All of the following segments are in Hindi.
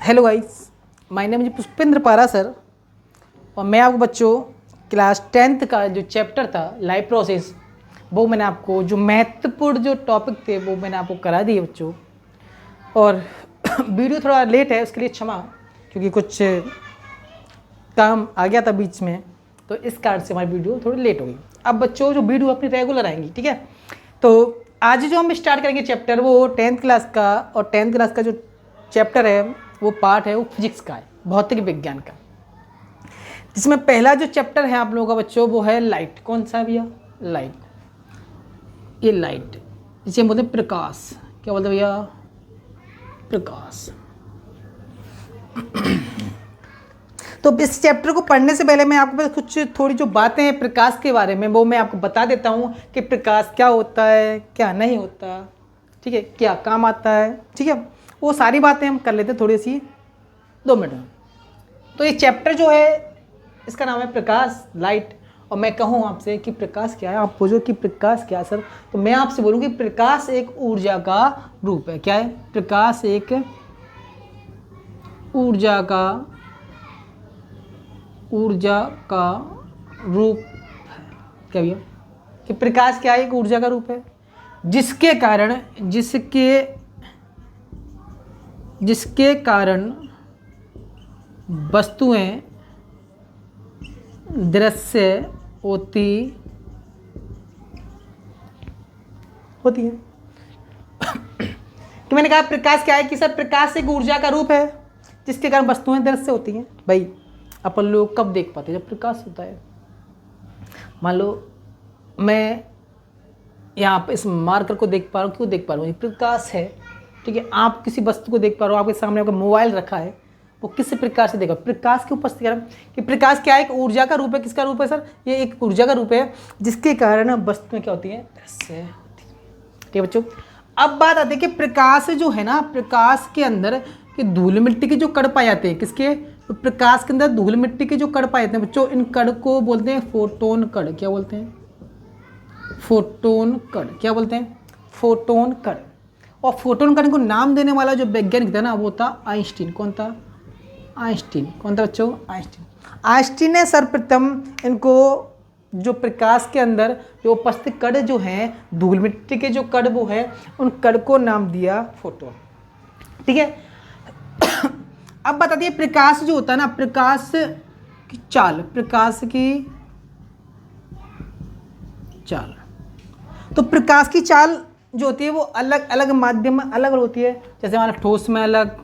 Hello guys, my name is Pushpendra पारा सर और मैं आपको बच्चों क्लास 10th का जो चैप्टर था लाइफ प्रोसेस वो मैंने आपको जो महत्वपूर्ण जो टॉपिक थे वो मैंने आपको करा दिए बच्चों। और वीडियो थोड़ा लेट है उसके लिए क्षमा, क्योंकि कुछ काम आ गया था बीच में, तो इस कारण से हमारी वीडियो थोड़ी लेट हो गई। अब बच्चों जो वीडियो अपनी रेगुलर आएंगी, ठीक है। तो आज जो हम स्टार्ट करेंगे चैप्टर वो 10th क्लास का, और 10th क्लास का जो चैप्टर है वो पार्ट है वो फिजिक्स का है, भौतिक विज्ञान का, जिसमें पहला जो चैप्टर है आप लोगों का बच्चों वो है लाइट। कौन सा है भैया? लाइट। ये लाइट जिसे हम बोलते हैं प्रकाश। क्या बोलते हैं भैया? प्रकाश। तो इस चैप्टर को पढ़ने से पहले मैं आपको कुछ थोड़ी जो बातें हैं प्रकाश के बारे में वो मैं आपको बता देता हूँ कि प्रकाश क्या होता है, क्या नहीं होता, ठीक है, क्या काम आता है, ठीक है। वो सारी बातें हम कर लेते हैं थोड़ी सी 2 मिनट में। तो ये चैप्टर जो है इसका नाम है प्रकाश, लाइट। और मैं कहूँ आपसे कि प्रकाश क्या है, आप पूछो कि प्रकाश क्या है सर, तो मैं आपसे बोलूँ कि प्रकाश एक ऊर्जा का रूप है। क्या है? प्रकाश एक ऊर्जा का रूप है। क्या भैया? कि प्रकाश क्या है? एक ऊर्जा का रूप है जिसके कारण वस्तुएं दृश्य होती हैं। कि मैंने कहा प्रकाश क्या है कि सर प्रकाश एक ऊर्जा का रूप है जिसके कारण वस्तुएं दृश्य होती हैं। भाई अपन लोग कब देख पाते हैं? जब प्रकाश होता है। मान लो मैं यहाँ पे इस मार्कर को देख पा रहा हूँ, क्यों देख पा रहा हूँ? ये प्रकाश है, ठीक है। आप किसी वस्तु को देख पा रहे हो, आपके सामने आपका मोबाइल रखा है, वो किस प्रकार से देखा? प्रकाश की उपस्थिति कारण। कि प्रकाश क्या है? एक ऊर्जा का रूप है। किसका रूप है सर? ये एक ऊर्जा का रूप है जिसके कारण वस्तुएं क्या होती हैं? दृश्य होती हैं। ठीक है बच्चों। अब बात आती है कि प्रकाश जो है ना, प्रकाश के अंदर कि धूल मिट्टी के जो कण पाए जाते हैं, किसके? तो प्रकाश के अंदर धूल मिट्टी के जो कण पाए जाते हैं बच्चों, इन कण को बोलते हैं फोटोन कण। क्या बोलते हैं? फोटोन कण। क्या बोलते हैं? फोटोन कण। और फोटोन कण को नाम देने वाला जो वैज्ञानिक था ना वो था आइंस्टीन। कौन था? आइंस्टीन। कौन था बच्चों? आइंस्टीन। आइंस्टीन ने सर्वप्रथम इनको जो प्रकाश के अंदर जो उपस्थित कण जो हैं, धूल मिट्टी के जो कण वो है, उन कण को नाम दिया फोटोन। ठीक है। अब बता दिए प्रकाश जो होता है ना, प्रकाश की चाल, प्रकाश की चाल। तो प्रकाश की चाल जो होती है वो अलग अलग माध्यम में अलग होती है। जैसे हमारा ठोस में अलग,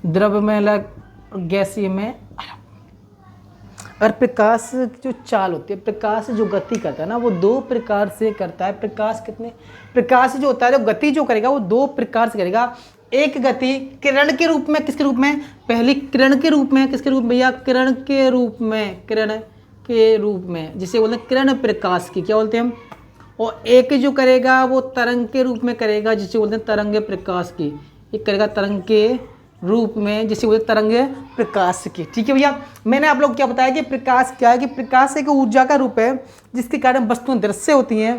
द्रव में अलग और गैसीय में अलग। और प्रकाश की जो चाल होती है, प्रकाश जो गति करता है ना वो 2 प्रकार से करता है। प्रकाश जो होता है जो गति जो करेगा वो 2 प्रकार से करेगा। एक गति किरण के रूप में। किसके रूप में? पहली किरण के रूप में। किसके रूप में भैया? किरण के रूप में। किरण के रूप में जिसे बोलते हैं किरण प्रकाश की। क्या बोलते हैं हम? और एक जो करेगा वो तरंग के रूप में करेगा जिसे बोलते हैं तरंग प्रकाश की। एक करेगा तरंग के रूप में जिसे बोलते हैं तरंग प्रकाश की। ठीक है भैया। मैंने आप लोग क्या बताया कि प्रकाश क्या है? कि प्रकाश एक ऊर्जा का रूप है जिसके कारण वस्तुएं दृश्य होती हैं।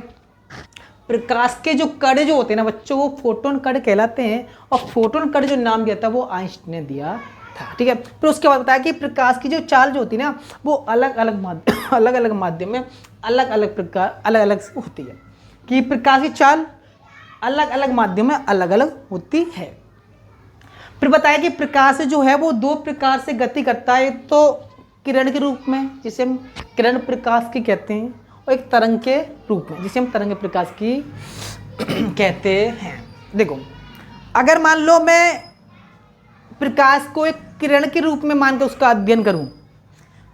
प्रकाश के जो कण जो होते हैं ना बच्चों वो फोटोन कण कहलाते हैं, और फोटोन कण जो नाम दिया था वो आइंस्टीन ने दिया था। ठीक है। फिर उसके बाद बताया कि प्रकाश की जो चाल जो होती है ना वो अलग अलग माध्यम में अलग अलग प्रकार अलग अलग होती है। कि प्रकाश की चाल अलग अलग माध्यम में अलग अलग होती है। फिर बताया कि प्रकाश जो है वो 2 प्रकार से गति करता है। तो किरण के रूप में जिसे हम किरण प्रकाश की कहते हैं, और एक तरंग के रूप में जिसे हम तरंग प्रकाश की कहते हैं। देखो अगर मान लो मैं प्रकाश को एक किरण के रूप में मानकर उसका अध्ययन करूं,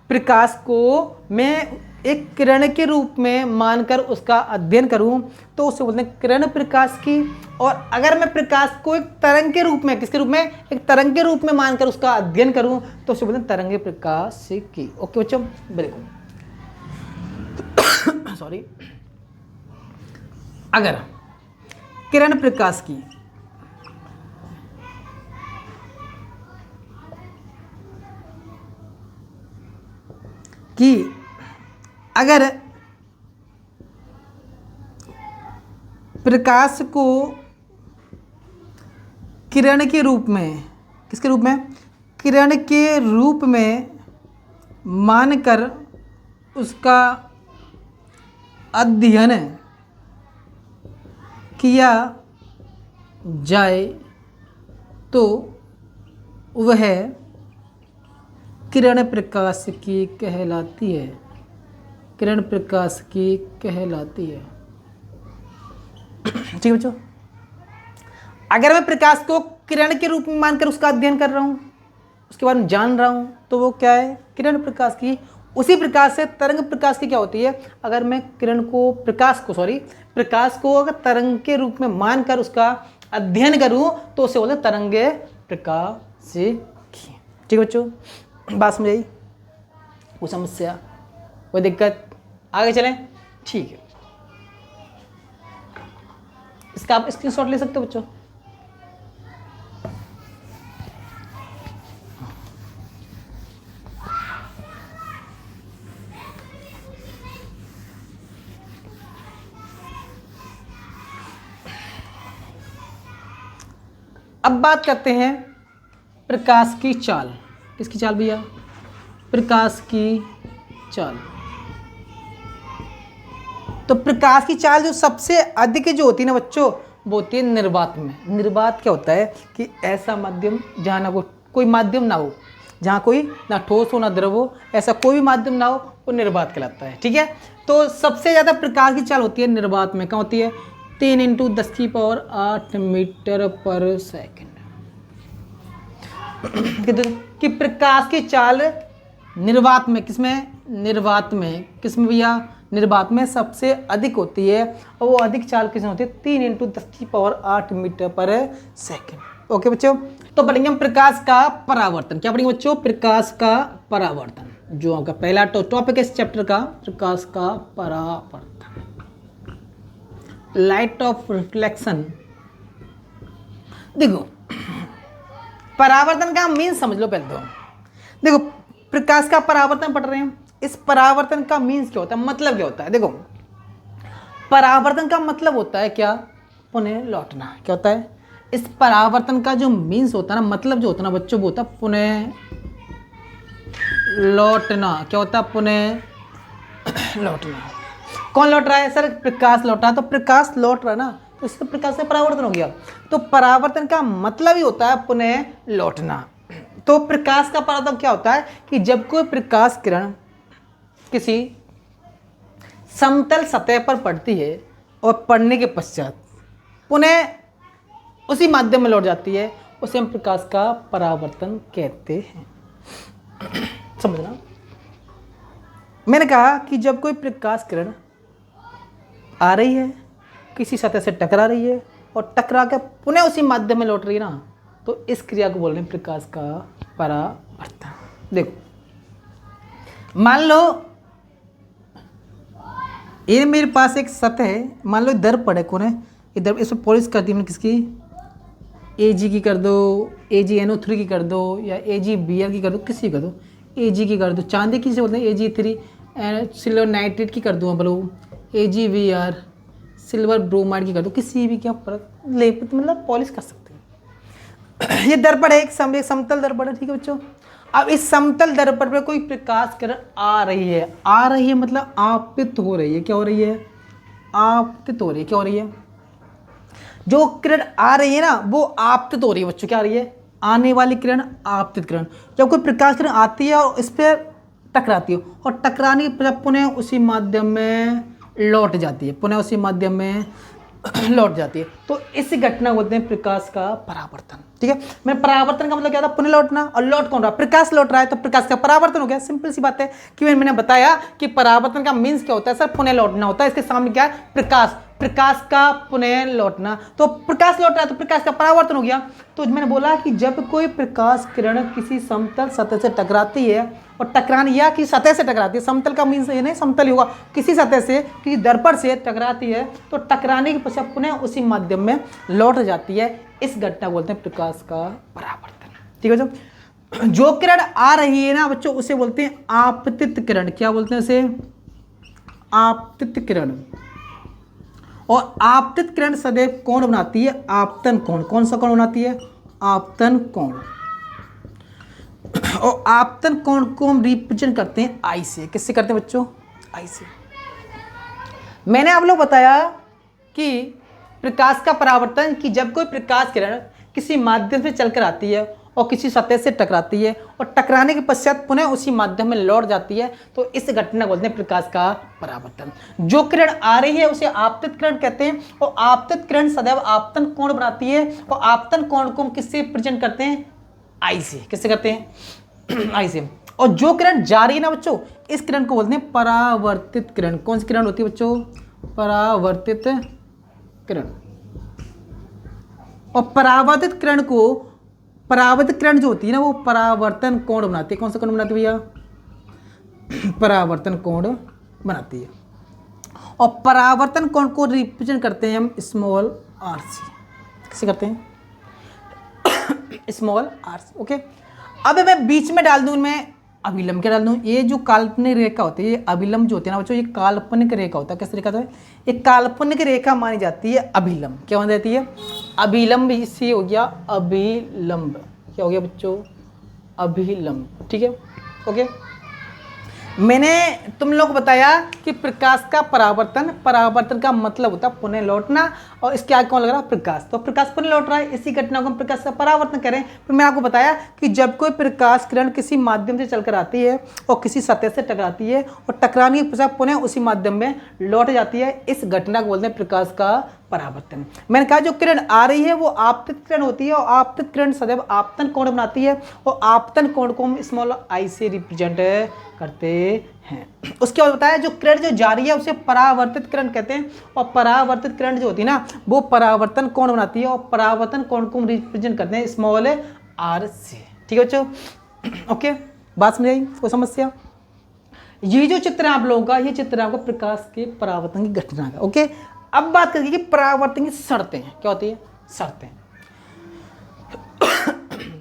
प्रकाश को मैं एक किरण के रूप में मानकर उसका अध्ययन करूं तो उसे बोलते हैं किरण प्रकाश की। और अगर मैं प्रकाश को एक तरंग के रूप में, किसके रूप में? एक तरंग के रूप में मानकर उसका अध्ययन करूं तो उसे बोलते हैं तरंग प्रकाश की। ओके बच्चों, बिल्कुल। सॉरी। अगर किरण प्रकाश की अगर प्रकाश को किरण के रूप में किसके रूप में? किरण के रूप में मानकर उसका अध्ययन किया जाए तो वह किरण प्रकाश की कहलाती है। किरण प्रकाश की कहलाती है। ठीक है बच्चों, अगर मैं प्रकाश को किरण के रूप में मानकर उसका अध्ययन कर रहा हूँ, उसके बारे में जान रहा हूँ, तो वो क्या है? किरण प्रकाश की। उसी प्रकार से तरंग प्रकाश की क्या होती है? अगर मैं प्रकाश को अगर तरंग के रूप में मानकर उसका अध्ययन करूँ तो उसे बोलते हैं तरंगे प्रकाशिकी। ठीक है बच्चों, बात समझ आई? कोई समस्या, कोई दिक्कत? आगे चलें? ठीक है, इसका आप स्क्रीनशॉट ले सकते हो बच्चों। अब बात करते हैं प्रकाश की चाल। किसकी चाल भैया? प्रकाश की चाल। तो प्रकाश की चाल जो सबसे अधिक जो होती है ना बच्चों, वो होती है निर्वात में। निर्वात क्या होता है कि ऐसा माध्यम जहाँ ना कोई माध्यम ना हो, जहाँ कोई ना ठोस हो ना द्रव हो, ऐसा कोई भी माध्यम ना हो, वो निर्वात कहलाता है। ठीक है, तो सबसे ज़्यादा प्रकाश की चाल होती है निर्वात में। क्या होती है? 3 × 10⁸ मीटर पर सेकेंड। कि प्रकाश की चाल निर्वात में, किसमें? निर्वात में। किसमें भैया? निर्वात में सबसे अधिक होती है, और वो अधिक चाल किसमें होती है? 3 × 10⁸ मीटर पर सेकेंड। ओके बच्चों, तो पढ़ेंगे हम प्रकाश का परावर्तन। क्या पढ़ेंगे बच्चों? प्रकाश का परावर्तन, जो आपका पहला टॉपिक है इस चैप्टर का, प्रकाश का परावर्तन। Light of reflection. देखो, परावर्तन का मीन समझ लो पहले तो। देखो, प्रकाश का परावर्तन पढ़ रहे हैं, इस परावर्तन का मीन्स क्या होता है, मतलब क्या होता है? देखो, परावर्तन का मतलब होता है क्या? पुनः लौटना। क्या होता है? इस परावर्तन का जो मीन्स होता है ना, मतलब जो होता है ना बच्चों, वो होता है पुनः लौटना। क्या होता है? पुनः लौटना। कौन लौट रहा है? सर प्रकाश लौट रहा है। तो प्रकाश लौट रहा है ना, तो इससे प्रकाश से परावर्तन हो गया। तो परावर्तन का मतलब ही होता है पुनः लौटना। तो प्रकाश का परावर्तन क्या होता है कि जब कोई प्रकाश किरण किसी समतल सतह पर पड़ती है और पड़ने के पश्चात पुनः उसी माध्यम में लौट जाती है, उसे हम प्रकाश का परावर्तन कहते हैं। समझना, मैंने कहा कि जब कोई प्रकाश किरण आ रही है, किसी सतह से टकरा रही है और टकरा कर पुनः उसी माध्यम में लौट रही है ना, तो इस क्रिया को बोल रहे हैं प्रकाश का परावर्तन। देखो, मान लो ये मेरे पास एक सतह है, मान लो दर्पण है, कौन है? इधर इसमें पॉलिश कर दी मैंने, किसकी? Ag की कर दो, AgNO3 की कर दो, या AgBr की कर दो, किसी कर दो, Ag की कर दो, चांदी की से बोलते हैं Ag3, सिल्वर नाइट्रेट की कर दो, बोलो AgBr, सिल्वर ब्रोमाइड की कर दो, किसी भी, क्या फर्क ले, मतलब पॉलिश कर सकते हैं। ये दर्पण है, एक समतल दर्पण है। ठीक है बच्चों, अब इस समतल दर्पण पर कोई प्रकाश किरण आ रही है मतलब आपतित हो रही है। क्या हो रही है? आपतित हो रही है। क्या हो रही है? जो किरण आ रही है ना, वो आपतित हो रही है बच्चों। क्या आ रही है? आने वाली किरण, आपतित किरण। जब कोई प्रकाश किरण आती है और इस पर टकराती है, और टकराने के पुनः उसी माध्यम में लौट जाती है, पुनः उसी माध्यम में लौट जाती है, तो इस घटना को बोलते हैं प्रकाश का परावर्तन। ठीक है, मैं परावर्तन का मतलब क्या था? पुनः लौटना। और लौट कौन रहा? प्रकाश लौट रहा है, तो प्रकाश का परावर्तन हो गया। सिंपल सी बात है कि मैंने बताया कि परावर्तन का मीन्स क्या होता है? सर पुनः लौटना होता है। इसके सामने क्या है? प्रकाश, प्रकाश का पुनः लौटना। तो प्रकाश लौट रहा है तो प्रकाश का परावर्तन हो गया। तो मैंने बोला कि जब कोई प्रकाश किरण किसी समतल सतह से टकराती है, और टकराने या किसी सतह से टकराती है, समतल का मीन्स ये नहीं समतल ही होगा, किसी सतह से, किसी दर्पण से टकराती है, तो टकराने के पश्चात पुनः उसी माध्यम में लौट जाती है, इस घटना को बोलते हैं प्रकाश का परावर्तन। ठीक है बच्चों, जो किरण आ रही है ना बच्चों, उसे बोलते हैं आपतित किरण। क्या बोलते हैं उसे? आपतित किरण। और आपतित किरण सदैव कौन बनाती है? आपतन कोण। कौन सा कोण बनाती है? आपतन कोण। और आपतन कोण को हम रिप्रेजेंट करते हैं आई से। किससे करते हैं बच्चों? आई से। मैंने आप लोग बताया कि प्रकाश का परावर्तन, कि जब कोई प्रकाश किरण किसी माध्यम से चलकर आती है और किसी सतह से टकराती है और टकराने के पश्चात पुनः उसी माध्यम में लौट जाती है, तो इस घटना को बोलते हैं प्रकाश का परावर्तन। जो किरण आ रही है उसे आपतित किरण कहते हैं और आपतित किरण सदैव आपतन कोण बनाती है और आपतन कोण को हम किससे प्रेजेंट करते हैं? आई से। किससे करते हैं? आई से। और जो किरण जा रही है ना बच्चों, इस किरण को बोलते हैं परावर्तित किरण। कौन सी किरण होती है बच्चों? परावर्तित किरण। और परावर्तित किरण को, परावर्तित किरण जो होती है ना, वो परावर्तन कोण बनाती है। कौन सा कोण बनाती है भैया? परावर्तन कोण बनाती है। और परावर्तन कोण को रिप्रेजेंट करते हैं हम स्मॉल आर से। कैसे करते हैं? स्मॉल आर से। ओके, अब मैं बीच में डाल दूं, मैं अभिलंब क्या डाल दूं? ये जो काल्पनिक रेखा होती है, ये अभिलंब जो होती है ना बच्चों, ये काल्पनिक रेखा होता है। कैसे रेखा होता है? एक काल्पनिक रेखा मानी जाती है अभिलंब। क्या मानी जाती है? अभिलंब। इससे हो गया अभिलंब। क्या हो गया बच्चों? अभिलंब। ठीक है, ओके। मैंने तुम लोग को बताया कि प्रकाश का परावर्तन, परावर्तन का मतलब होता है पुनः लौटना, और इसके आगे कौन लग रहा है? प्रकाश। तो प्रकाश पुनः लौट रहा है, इसी घटना को हम प्रकाश का परावर्तन कह रहे हैं। फिर मैं आपको बताया कि जब कोई प्रकाश किरण किसी माध्यम से चलकर आती है और किसी सतह से टकराती है और टकराने के पश्चात पुनः उसी माध्यम में लौट जाती है, इस घटना को बोलते हैं प्रकाश का परावर्तन। मैंने कहा जो किरण आ रही है वो आपतित किरण होती है और आपतित किरण सदैव आपतन कोण बनाती है और आपतन कोण को हम स्मॉल आई से रिप्रेजेंट करते हैं। उसके बाद बताया जो किरण जो जा रही है उसे परावर्तित किरण कहते हैं और परावर्तित किरण जो होती है ना, वो परावर्तन कोण बनाती है और परावर्तन कोण को हम रिप्रेजेंट करते हैं स्मॉल आर से। ठीक है बच्चों, ओके, बात समझ आई? कोई समस्या? ये जो चित्र है आप लोगों का, ये चित्र है आपका प्रकाश के परावर्तन की घटना का। ओके, अब बात करेंगे कि परावर्तन की शर्तें हैं। क्या होती है? शर्तें।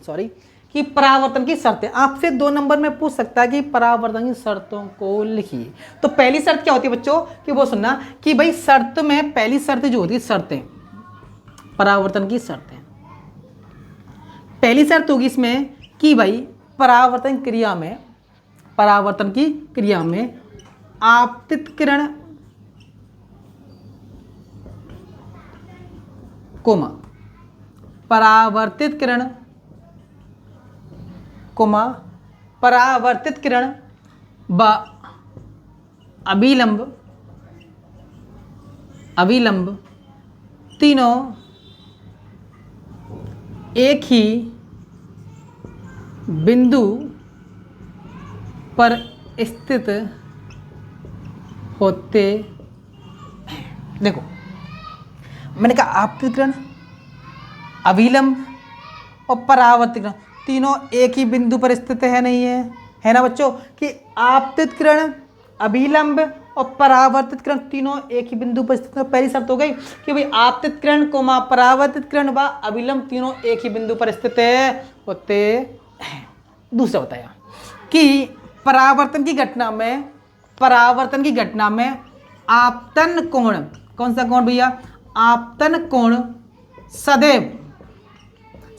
सॉरी, कि परावर्तन की शर्तें आपसे 2 नंबर में पूछ सकता है कि परावर्तन की शर्तों को लिखिए। तो पहली शर्त क्या होती है बच्चों? कि वो सुनना कि भाई शर्त में पहली शर्त जो होती है, शर्तें, परावर्तन की शर्तें, पहली शर्त होगी इसमें कि भाई परावर्तन क्रिया में, परावर्तन की क्रिया में आपतित किरण कोमा परावर्तित किरण कोमा परावर्तित किरण व अभिलंब, अभिलंब तीनों एक ही बिंदु पर स्थित होते हैं। देखो, मैंने कहा आपतित किरण, अभिलंब और परावर्तित किरण तीनों एक ही बिंदु पर स्थित है, नहीं है? है ना बच्चों? कि आपतित किरण, अभिलंब और परावर्तित किरण तीनों एक ही बिंदु पर स्थित है। पहली शर्त हो गई कि भाई आपतित किरण कोमा परावर्तित किरण व अभिलंब तीनों एक ही बिंदु पर स्थित होते हैं। दूसरा बताया कि परावर्तन की घटना में, परावर्तन की घटना में आपतन कोण, कौन सा कोण भैया? आपतन कोण सदैव,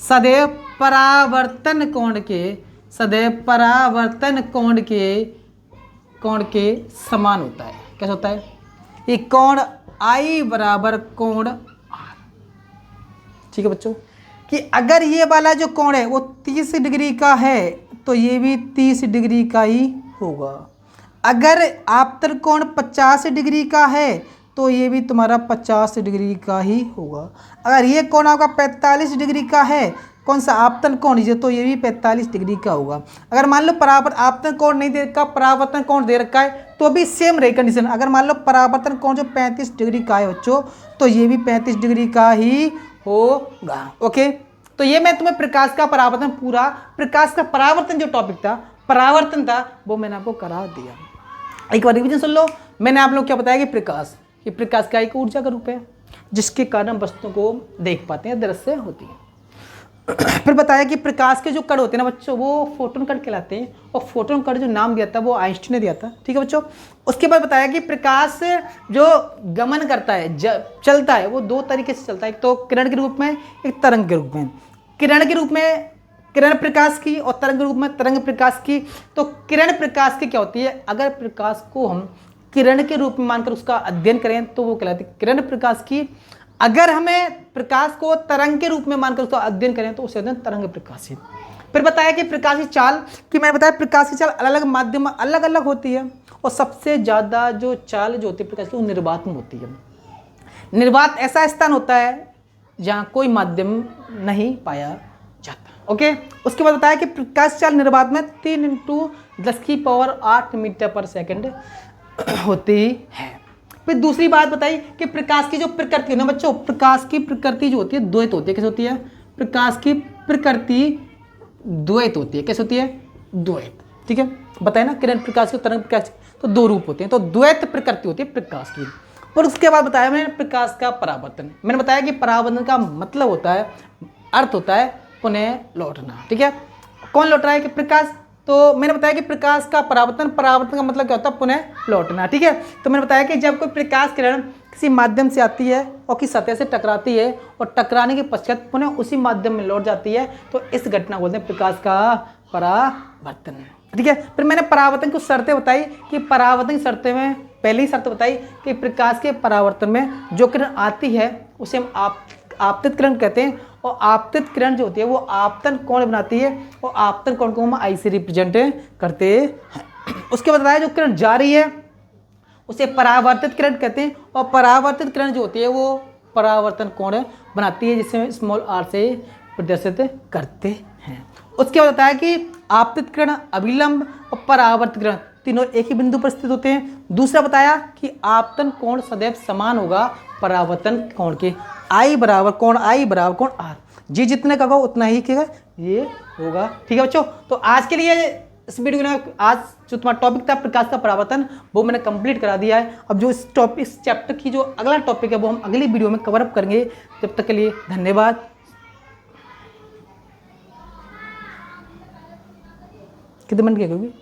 सदैव परावर्तन कोण के, सदैव परावर्तन कोण के समान होता है। कैसा होता है? ये कोण आई बराबर कोण आर। ठीक है बच्चों, कि अगर ये वाला जो कोण है वो 30 डिग्री का है तो ये भी 30 डिग्री का ही होगा। अगर आपतन कोण 50 डिग्री का है तो ये भी तुम्हारा 50 डिग्री का ही होगा। अगर ये कोण आपका 45 डिग्री का है, कौन सा? आपतन कोण, ये तो ये भी 45 डिग्री का होगा। अगर मान लो परावर्तन आपतन कोण नहीं दे रखा, परावर्तन कोण दे रखा है, तो भी सेम रही कंडीशन। अगर मान लो परावर्तन कोण जो 35 डिग्री का है बच्चों, तो ये भी 35 डिग्री का ही होगा। ओके, तो ये मैं तुम्हें प्रकाश का परावर्तन, पूरा प्रकाश का परावर्तन जो टॉपिक था, परावर्तन था, वो मैंने आपको करा दिया। एक बार रिवीजन सुन लो। मैंने आप लोग क्या बताया कि प्रकाश, ये प्रकाश का एक ऊर्जा का रूप है जिसके कारण वस्तुओं को देख पाते हैं, दृश्य होती है। फिर बताया कि प्रकाश के जो कण होते हैं ना बच्चों, वो फोटोन कण कहलाते हैं और फोटोन कण जो नाम दिया था वो आइंस्टीन ने दिया था। ठीक है बच्चों, उसके बाद बताया कि प्रकाश जो गमन करता है, चलता है, वो 2 तरीके से चलता है। एक तो किरण के रूप में, एक तरंग के रूप में। किरण के रूप में किरण प्रकाश की और तरंग रूप में तरंग प्रकाश की। तो किरण प्रकाश की क्या होती है, अगर प्रकाश को हम किरण के रूप में मानकर उसका अध्ययन करें तो वो कहलाती है किरण प्रकाश की। अगर हमें प्रकाश को तरंग के रूप में मानकर उसका अध्ययन करें तो उसे तरंग प्रकाशी। फिर बताया कि प्रकाश की चाल, कि मैंने बताया प्रकाश की चाल अलग अलग माध्यम अलग अलग होती है, और सबसे ज़्यादा जो चाल जो होती है प्रकाश की वो निर्वात में होती है। निर्वात ऐसा स्थान होता है जहाँ कोई माध्यम नहीं पाया जाता। ओके, उसके बाद बताया कि प्रकाश चाल निर्वात में 3 × 10⁸ मीटर पर सेकंड होती है। फिर दूसरी बात बताई कि प्रकाश की जो प्रकृति है ना बच्चों, प्रकाश की प्रकृति जो होती है द्वैत होती है। कैसे होती है, प्रकाश की प्रकृति द्वैत होती है। कैसे होती है, द्वैत। ठीक है, बताए ना किरण प्रकाश की तरंग प्रकाश, तो 2 रूप होते हैं, तो द्वैत प्रकृति होती है प्रकाश की। और उसके बाद बताया मैंने प्रकाश का परावर्तन। मैंने बताया कि परावर्तन का मतलब होता है, अर्थ होता है पुनः लौटना। ठीक है, कौन लौट रहा है कि प्रकाश, तो मैंने बताया कि प्रकाश का परावर्तन, परावर्तन का मतलब क्या होता है, पुनः लौटना। ठीक है, तो मैंने बताया कि जब कोई प्रकाश किरण किसी माध्यम से आती है और किसी सतह से टकराती है और टकराने के पश्चात पुनः उसी माध्यम में लौट जाती है, तो इस घटना को बोलते हैं प्रकाश का परावर्तन। ठीक है, फिर मैंने परावर्तन की शर्तें बताई कि परावर्तन की शर्तें में पहली शर्त बताई कि प्रकाश के परावर्तन में जो किरण आती है उसे हम आपतित किरण कहते हैं, और आपतित किरण जो होती है वो आपतन कोण बनाती है, और आपतन कोण को हम आई से रिप्रेजेंट करते हैं। उसके बाद बताया जो किरण जा रही है उसे परावर्तित किरण कहते हैं, और परावर्तित किरण जो होती है वो परावर्तन कोण बनाती है, जिसे स्मॉल r से प्रदर्शित करते हैं। उसके बाद बताया कि आपतित किरण, अभिलंब और परावर्तित किरण तीनों एक ही बिंदु पर स्थित होते हैं। दूसरा बताया कि आपतन कोण सदैव समान होगा परावर्तन कोण के, I बराबर कोण R, जी जितने का होगा उतना ही क्या ये होगा। ठीक है बच्चों, तो आज के लिए इस वीडियो में आज जो तुम्हारा टॉपिक था प्रकाश का परावर्तन वो मैंने कंप्लीट करा दिया है। अब जो इस चैप्टर की जो अगला टॉपिक है वो हम अगली वीडियो में कवर अप करेंगे। जब तक के लिए धन्यवाद। कितने मिनट की होगी?